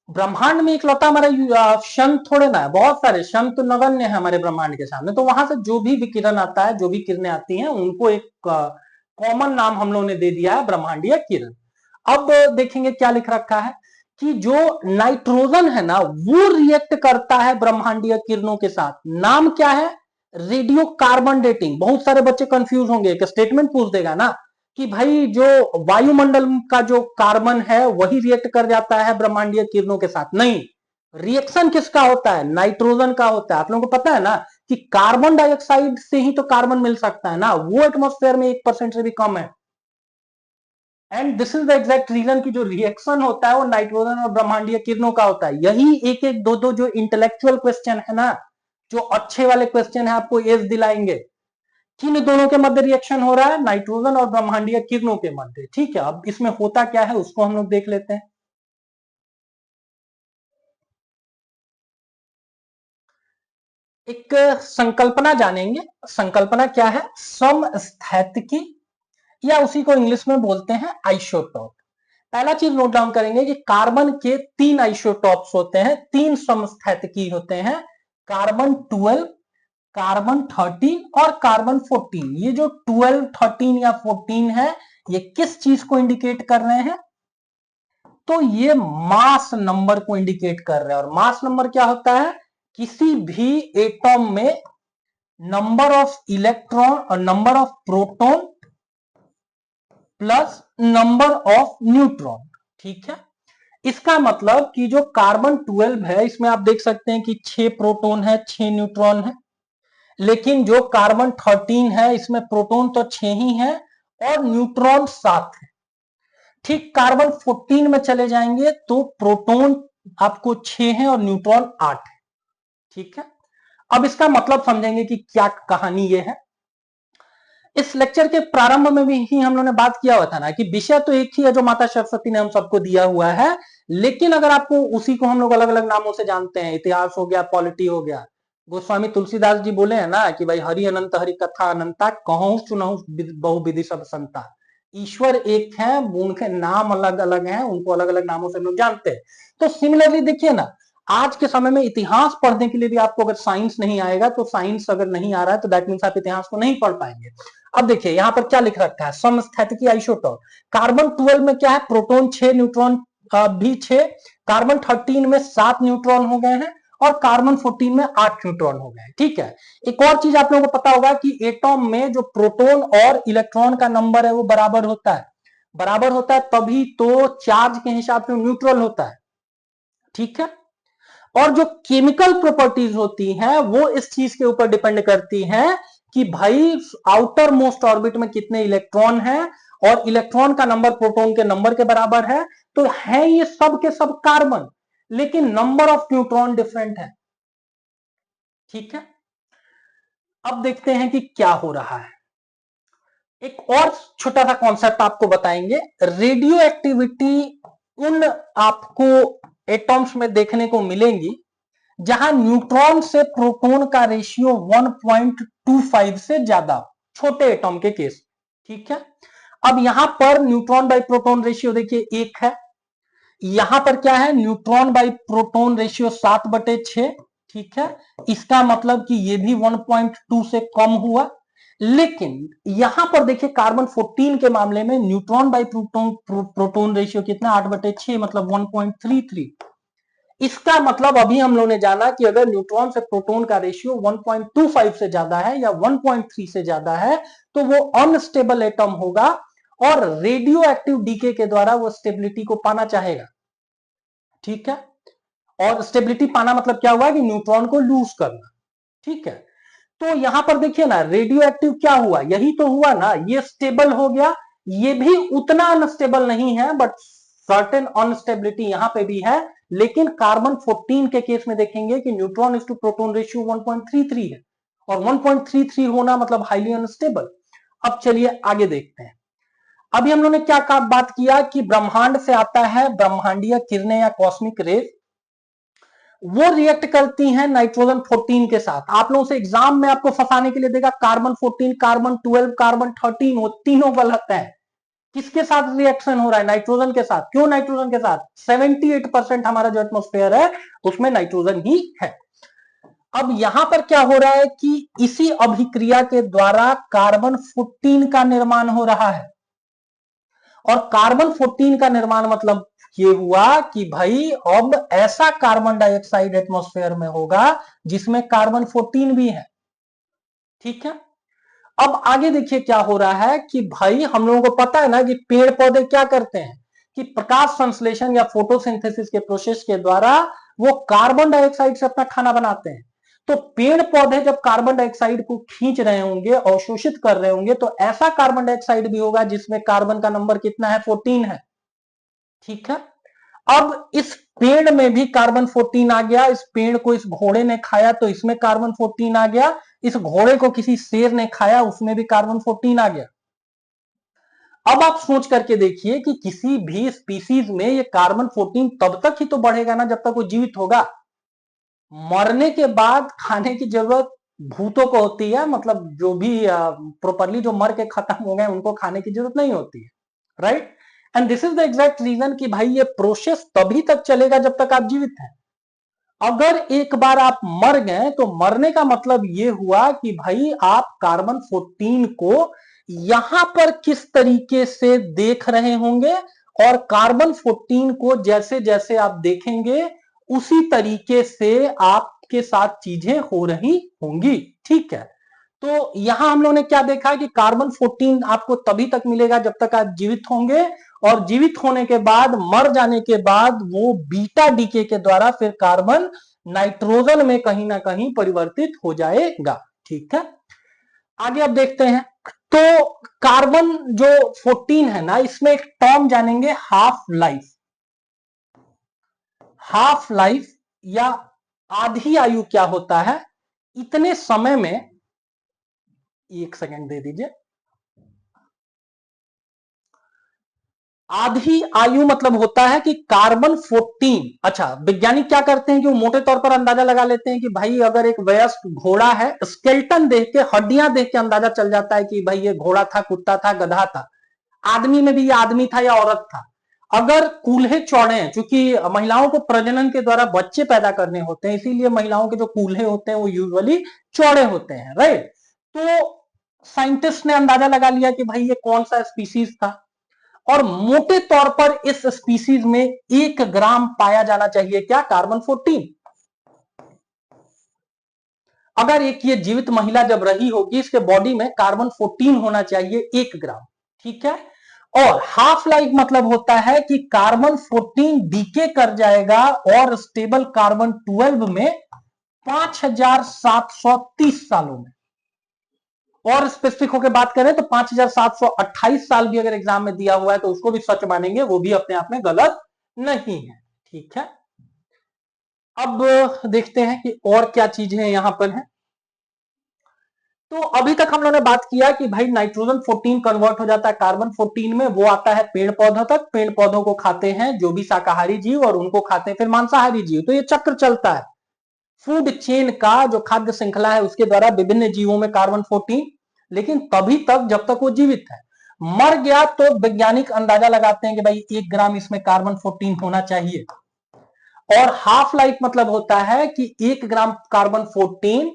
ब्रह्मांड में इकलौता हमारा शन थोड़े ना है, बहुत सारे शन तो नगण्य है हमारे ब्रह्मांड के सामने। तो वहां से जो भी विकिरण आता है, जो भी किरणें आती हैं, उनको एक कॉमन नाम हम लोगों ने दे दिया है ब्रह्मांडीय किरण। अब देखेंगे क्या लिख रखा है कि जो नाइट्रोजन है ना वो रिएक्ट करता है ब्रह्मांडीय किरणों के साथ। नाम क्या है, रेडियो कार्बन डेटिंग। बहुत सारे बच्चे कंफ्यूज होंगे, एक स्टेटमेंट पूछ देगा ना कि भाई जो वायुमंडल का जो कार्बन है वही रिएक्ट कर जाता है ब्रह्मांडीय किरणों के साथ। नहीं, रिएक्शन किसका होता है, नाइट्रोजन का होता है। आप लोगों को पता है ना कि कार्बन डाइऑक्साइड से ही तो कार्बन मिल सकता है ना, वो एटमॉस्फेयर में 1% से भी कम है। And this is the exact reason कि जो रिएक्शन होता है वो नाइट्रोजन और ब्रह्मांडीय किरणों का होता है। यही एक एक दो दो जो इंटेलेक्चुअल क्वेश्चन है ना, जो अच्छे वाले क्वेश्चन है, आपको एज दिलाएंगे। किन दोनों के मध्य रिएक्शन हो रहा है, नाइट्रोजन और ब्रह्मांडीय किरणों के मध्य। ठीक है, अब इसमें होता क्या है उसको हम लोग देख लेते हैं। एक संकल्पना जानेंगे। संकल्पना क्या है, समस्थैतिकी, या उसी को इंग्लिश में बोलते हैं आइसोटॉप। पहला चीज नोट डाउन करेंगे कि कार्बन के 3 आइसोटॉप्स होते हैं, 3 समस्थैतिकी होते हैं, कार्बन 12, कार्बन 13 और कार्बन 14। ये जो 12, 13 या 14 है, ये किस चीज को इंडिकेट कर रहे हैं, तो ये मास नंबर को इंडिकेट कर रहे हैं। और मास नंबर क्या होता है, किसी भी एटॉम में नंबर ऑफ इलेक्ट्रॉन और number of proton plus number of neutron. ठीक है, इसका मतलब कि जो कार्बन 12 है इसमें आप देख सकते हैं कि 6 प्रोटॉन है, 6 न्यूट्रॉन है। लेकिन जो कार्बन 13 है इसमें प्रोटॉन तो 6 ही है और न्यूट्रॉन 7 है। ठीक कार्बन 14 में चले जाएंगे तो प्रोटॉन आपको 6 है और न्यूट्रॉन 8 है। ठीक है, अब इसका मतलब समझेंगे कि क्या कहानी ये है। इस लेक्चर के प्रारंभ में भी ही हम लोगों ने बात किया हुआ था ना कि विषय तो एक ही है जो माता सरस्वती ने हम सबको दिया हुआ है, लेकिन अगर आपको उसी को हम लोग अलग अलग नामों से जानते हैं, इतिहास हो गया, पॉलिटी हो गया। गोस्वामी तुलसीदास जी बोले हैं ना कि भाई हरि अनंत हरि कथा अनंता, कहूं चुनहु बहु विधि सब संता। ईश्वर एक है, उनके नाम अलग अलग हैं, उनको अलग अलग नामों से हम लोग जानते हैं। तो सिमिलरली देखिए ना, आज के समय में इतिहास पढ़ने के लिए भी आपको अगर साइंस नहीं आएगा, तो साइंस अगर नहीं आ रहा है तो दैट मीन्स आप इतिहास को नहीं पढ़ पाएंगे। अब देखिए यहां पर क्या लिख रखा है, समस्थैतिकी आइसोटोप। कार्बन 12 में क्या है, प्रोटॉन 6, न्यूट्रॉन भी 6। कार्बन 13 में 7 न्यूट्रॉन हो गए हैं और कार्बन 14 में 8 न्यूट्रॉन हो गए हैं। ठीक है, एक और चीज आप लोगों को पता होगा कि एटॉम में जो प्रोटॉन और इलेक्ट्रॉन का नंबर है वो बराबर होता है। बराबर होता है तभी तो चार्ज के हिसाब से न्यूट्रल होता है। ठीक है, और जो केमिकल प्रॉपर्टीज होती हैं वो इस चीज के ऊपर डिपेंड करती हैं कि भाई आउटर मोस्ट ऑर्बिट में कितने इलेक्ट्रॉन हैं, और इलेक्ट्रॉन का नंबर प्रोटॉन के नंबर के बराबर है। तो है ये सब के सब कार्बन, लेकिन नंबर ऑफ न्यूट्रॉन डिफरेंट है। ठीक है, अब देखते हैं कि क्या हो रहा है। एक और छोटा सा कॉन्सेप्ट आपको बताएंगे। रेडियो एक्टिविटी उन आपको एटॉम्स में देखने को मिलेंगी जहां न्यूट्रॉन से प्रोटॉन का रेशियो 1.25 से ज्यादा, छोटे एटॉम के केस। ठीक है, अब यहां पर न्यूट्रॉन बाई प्रोटॉन रेशियो देखिए 1 है। यहां पर क्या है, न्यूट्रॉन बाई प्रोटॉन रेशियो 7/6। ठीक है, इसका मतलब कि ये भी 1.2 से कम हुआ। लेकिन यहां पर देखिए कार्बन 14 के मामले में न्यूट्रॉन बाई प्रोटॉन रेशियो कितना, 8/6, मतलब 1.33। इसका मतलब अभी हम लोगों ने जाना कि अगर न्यूट्रॉन से प्रोटॉन का रेशियो 1.25 से ज्यादा है या 1.3 से ज्यादा है तो वो अनस्टेबल एटम होगा और रेडियो एक्टिव डीके के द्वारा वो स्टेबिलिटी को पाना चाहेगा। ठीक है, और स्टेबिलिटी पाना मतलब क्या हुआ कि न्यूट्रॉन को लूज करना। ठीक है, तो यहां पर देखिए ना रेडियो एक्टिव क्या हुआ, यही तो हुआ ना, ये स्टेबल हो गया। ये भी उतना अनस्टेबल नहीं है, बट सर्टेन अनस्टेबिलिटी यहां पे भी है। लेकिन कार्बन 14 के केस में देखेंगे कि neutron is to proton ratio 1.33 है, और 1.33 होना मतलब हाईली अनस्टेबल। अब चलिए आगे देखते हैं। अभी हम लोगों ने क्या बात किया कि ब्रह्मांड से आता है ब्रह्मांडीय किरणें या कॉस्मिक रेज, वो रिएक्ट करती हैं नाइट्रोजन 14 के साथ। आप लोगों से एग्जाम में आपको फंसाने के लिए देगा कार्बन 14, कार्बन 12, कार्बन 13, वो तीनों गलत है। किसके साथ रिएक्शन हो रहा है, नाइट्रोजन के साथ। क्यों नाइट्रोजन के साथ, 78% हमारा जो एटमॉस्फेयर है उसमें नाइट्रोजन ही है। अब यहां पर क्या हो रहा है कि इसी अभिक्रिया के द्वारा कार्बन 14 का निर्माण हो रहा है, और कार्बन 14 का निर्माण मतलब ये हुआ कि भाई अब ऐसा कार्बन डाइऑक्साइड एटमॉस्फेयर में होगा जिसमें कार्बन 14 भी है। ठीक है, अब आगे देखिए क्या हो रहा है कि भाई हम लोगों को पता है ना कि पेड़ पौधे क्या करते हैं कि प्रकाश संश्लेषण या फोटोसिंथेसिस के प्रोसेस के द्वारा वो कार्बन डाइऑक्साइड से अपना खाना बनाते हैं। तो पेड़ पौधे जब कार्बन डाइऑक्साइड को खींच रहे होंगे, अवशोषित कर रहे होंगे, तो ऐसा कार्बन डाइऑक्साइड भी होगा जिसमें कार्बन का नंबर कितना है, 14 है। ठीक है, अब इस पेड़ में भी कार्बन 14 आ गया। इस पेड़ को इस घोड़े ने खाया तो इसमें कार्बन 14 आ गया। इस घोड़े को किसी शेर ने खाया, उसमें भी कार्बन 14 आ गया। अब आप सोच करके देखिए कि किसी भी स्पीसीज में ये कार्बन 14 तब तक ही तो बढ़ेगा ना जब तक वो जीवित होगा। मरने के बाद खाने की जरूरत भूतों को होती है, मतलब जो भी प्रॉपरली जो मर के खत्म हो गए उनको खाने की जरूरत नहीं होती है, right. And this is the exact reason कि भाई ये प्रोसेस तभी तक चलेगा जब तक आप जीवित हैं। अगर एक बार आप मर गए तो मरने का मतलब ये हुआ कि भाई आप कार्बन 14 को यहां पर किस तरीके से देख रहे होंगे, और कार्बन 14 को जैसे जैसे आप देखेंगे उसी तरीके से आपके साथ चीजें हो रही होंगी। ठीक है, तो यहां हम लोगों ने क्या देखा कि कार्बन 14 आपको तभी तक मिलेगा जब तक आप जीवित होंगे, और जीवित होने के बाद, मर जाने के बाद, वो बीटा डीके के द्वारा फिर कार्बन नाइट्रोजन में कहीं ना कहीं परिवर्तित हो जाएगा। ठीक है, आगे अब देखते हैं। तो कार्बन जो 14 है ना, इसमें एक टर्म जानेंगे, हाफ लाइफ। हाफ लाइफ या आधी आयु क्या होता है, इतने समय में, एक सेकंड दे दीजिए, आधी आयु मतलब होता है कि कार्बन 14, अच्छा वैज्ञानिक क्या करते हैं कि वो मोटे तौर पर अंदाजा लगा लेते हैं कि भाई अगर एक वयस्क घोड़ा है, स्केल्टन देख के, हड्डियां देख के अंदाजा चल जाता है कि भाई ये घोड़ा था, कुत्ता था, गधा था। आदमी में भी ये आदमी था या औरत था। अगर कूल्हे चौड़े हैं, क्योंकि महिलाओं को प्रजनन के द्वारा बच्चे पैदा करने होते हैं, इसीलिए महिलाओं के जो कूल्हे होते हैं वो यूजुअली चौड़े होते हैं, राइट। तो साइंटिस्ट ने अंदाजा लगा लिया कि भाई ये कौन सा स्पीसीज था, और मोटे तौर पर इस स्पीसीज में 1 ग्राम पाया जाना चाहिए, क्या, कार्बन 14। अगर एक ये जीवित महिला जब रही होगी, इसके बॉडी में कार्बन 14 होना चाहिए 1 ग्राम, ठीक है। और हाफ लाइफ मतलब होता है कि कार्बन 14 डीके कर जाएगा और स्टेबल कार्बन 12 में 5730 सालों में। और स्पेसिफिक होकर बात करें तो 5728 साल भी अगर एग्जाम में दिया हुआ है तो उसको भी सच मानेंगे, वो भी अपने आप में गलत नहीं है, ठीक है। अब देखते हैं कि और क्या चीजें यहां पर है। तो अभी तक हम लोगों ने बात किया कि भाई नाइट्रोजन 14 कन्वर्ट हो जाता है कार्बन 14 में, वो आता है पेड़ पौधों तक, पेड़ पौधों को खाते हैं जो भी शाकाहारी जीव, और उनको खाते हैं फिर मांसाहारी जीव। तो ये चक्र चलता है फूड चेन का, जो खाद्य श्रृंखला है उसके द्वारा विभिन्न जीवों में कार्बन 14, लेकिन तभी तक जब तक वो जीवित है। मर गया तो वैज्ञानिक अंदाजा लगाते हैं कि भाई 1 ग्राम इसमें कार्बन 14 होना चाहिए। और हाफ लाइफ मतलब होता है कि 1 ग्राम कार्बन 14,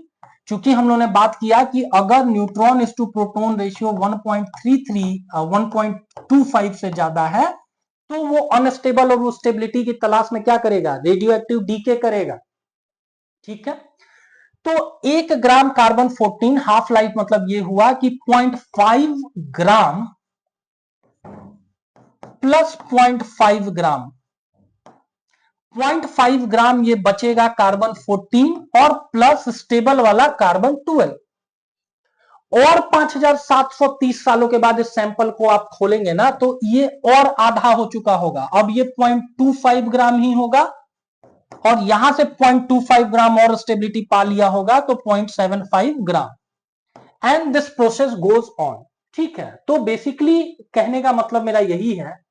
चूंकि हम लोगों ने बात किया कि अगर न्यूट्रॉन इस टू प्रोटॉन रेशियो 1.25 से ज्यादा है तो वो अनस्टेबल, और वो स्टेबिलिटी की तलाश में क्या करेगा, रेडियो एक्टिव डीके करेगा, ठीक है। तो 1 ग्राम कार्बन 14 हाफ लाइफ मतलब ये हुआ कि 0.5 ग्राम प्लस 0.5 ग्राम, 0.5 ग्राम ये बचेगा कार्बन 14 और प्लस स्टेबल वाला कार्बन 12। और 5730 सालों के बाद इस सैंपल को आप खोलेंगे ना तो ये और आधा हो चुका होगा, अब ये 0.25 ग्राम ही होगा, और यहां से 0.25 ग्राम और स्टेबिलिटी पा लिया होगा तो 0.75 gram. And this process goes on, ठीक है। तो बेसिकली कहने का मतलब मेरा यही है,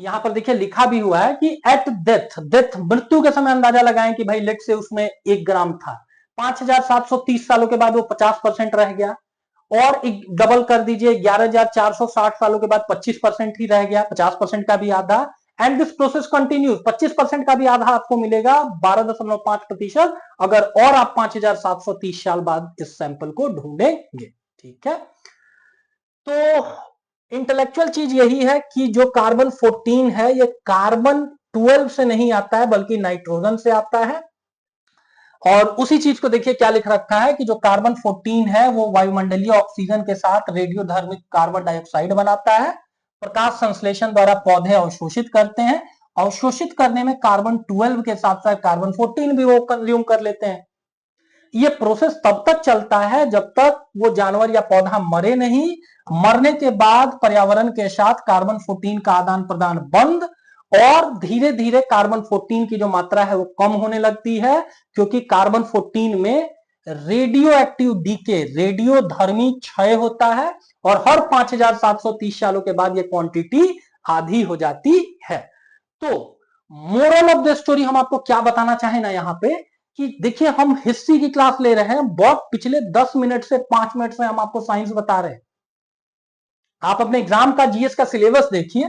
यहां पर देखिए लिखा भी हुआ है कि एट डेथ, डेथ मृत्यु के समय अंदाजा लगाएं कि भाई लेट से उसमें 1 ग्राम था, 5730 सालों के बाद वो 50% रह गया, और डबल कर दीजिए 11460 सालों के बाद 25% ही रह गया, 50% का भी आधा। एंड दिस प्रोसेस कंटिन्यूज, 25% का भी आधा आपको मिलेगा, 12.5%, अगर और आप 5730 साल बाद इस सैंपल को ढूंढेंगे, ठीक है। तो इंटेलेक्चुअल चीज यही है कि जो कार्बन 14 है ये कार्बन 12 से नहीं आता है बल्कि नाइट्रोजन से आता है। और उसी चीज को देखिए क्या लिख रखा है कि जो कार्बन 14 है वो वायुमंडलीय ऑक्सीजन के साथ रेडियोधर्मिक कार्बन डाइऑक्साइड बनाता है, प्रकाश संश्लेषण द्वारा पौधे अवशोषित करते हैं, अवशोषित करने में कार्बन 12 के साथ साथ कार्बन 14 भी वो कंज्यूम कर लेते हैं। ये प्रोसेस तब तक चलता है जब तक वो जानवर या पौधा मरे नहीं, मरने के बाद पर्यावरण के साथ कार्बन 14 का आदान प्रदान बंद, और धीरे धीरे कार्बन 14 की जो मात्रा है वो कम होने लगती है, क्योंकि कार्बन 14 में रेडियो एक्टिव डीके, रेडियो धर्मी क्षय होता है, और हर 5730 सालों के बाद ये क्वांटिटी आधी हो जाती है। तो मोरल ऑफ द स्टोरी हम आपको क्या बताना चाहें ना यहां पे, कि देखिए हम हिस्ट्री की क्लास ले रहे हैं, बहुत पिछले 10 मिनट से 5 मिनट से हम आपको साइंस बता रहे हैं। आप अपने एग्जाम का जीएस का सिलेबस देखिए,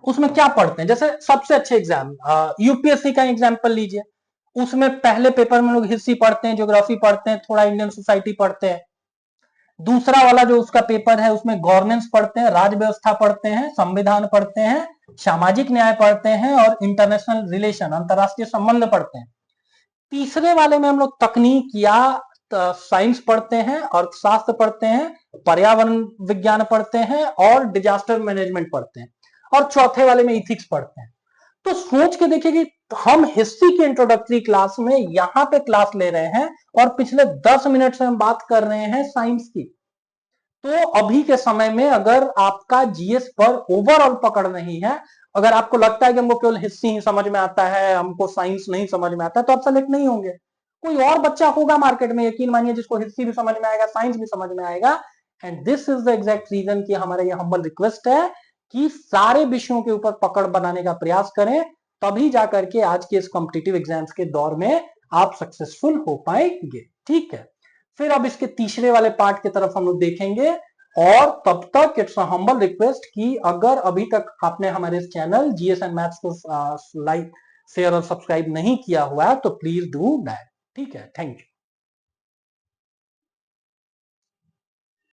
उसमें क्या पढ़ते हैं। जैसे सबसे अच्छे एग्जाम यूपीएससी का एग्जाम्पल लीजिए, उसमें पहले पेपर में लोग हिस्ट्री पढ़ते हैं, ज्योग्राफी पढ़ते हैं, थोड़ा इंडियन सोसाइटी पढ़ते हैं। दूसरा वाला जो उसका पेपर है उसमें गवर्नेंस पढ़ते हैं, राज व्यवस्था पढ़ते हैं, संविधान पढ़ते हैं, सामाजिक न्याय पढ़ते हैं, और इंटरनेशनल रिलेशन, अंतरराष्ट्रीय संबंध पढ़ते हैं। तीसरे वाले में हम लोग तकनीक या साइंस पढ़ते हैं, अर्थशास्त्र पढ़ते हैं, पर्यावरण विज्ञान पढ़ते हैं, और डिजास्टर मैनेजमेंट पढ़ते हैं, और चौथे वाले में इथिक्स पढ़ते हैं। तो सोच के देखिए कि हम हिस्ट्री की इंट्रोडक्टरी क्लास में यहां पे क्लास ले रहे हैं और पिछले 10 मिनट से हम बात कर रहे हैं साइंस की। तो अभी के समय में अगर आपका जीएस पर ओवरऑल पकड़ नहीं है, अगर आपको लगता है कि हमको केवल हिस्ट्री ही समझ में आता है, हमको साइंस नहीं समझ में आता है, तो आप सेलेक्ट नहीं होंगे। कोई और बच्चा होगा मार्केट में, यकीन मानिए, जिसको हिस्ट्री भी समझ में आएगा, साइंस भी समझ में आएगा। And this is the exact reason कि हमारा ये हम्बल रिक्वेस्ट है कि सारे विषयों के ऊपर पकड़ बनाने का प्रयास करें, तभी जाकर के आज के इस कॉम्पिटिटिव एग्जाम्स के दौर में आप सक्सेसफुल हो पाएंगे। ठीक है, फिर अब इसके तीसरे वाले पार्ट की तरफ हम लोग देखेंगे। और तब तक इट्स अ हम्बल रिक्वेस्ट कि अगर अभी तक आपने हमारे इस चैनल जीएस एंड मैथ्स को लाइक, शेयर और सब्सक्राइब नहीं किया हुआ है तो प्लीज डू दैट। ठीक है, थैंक यू।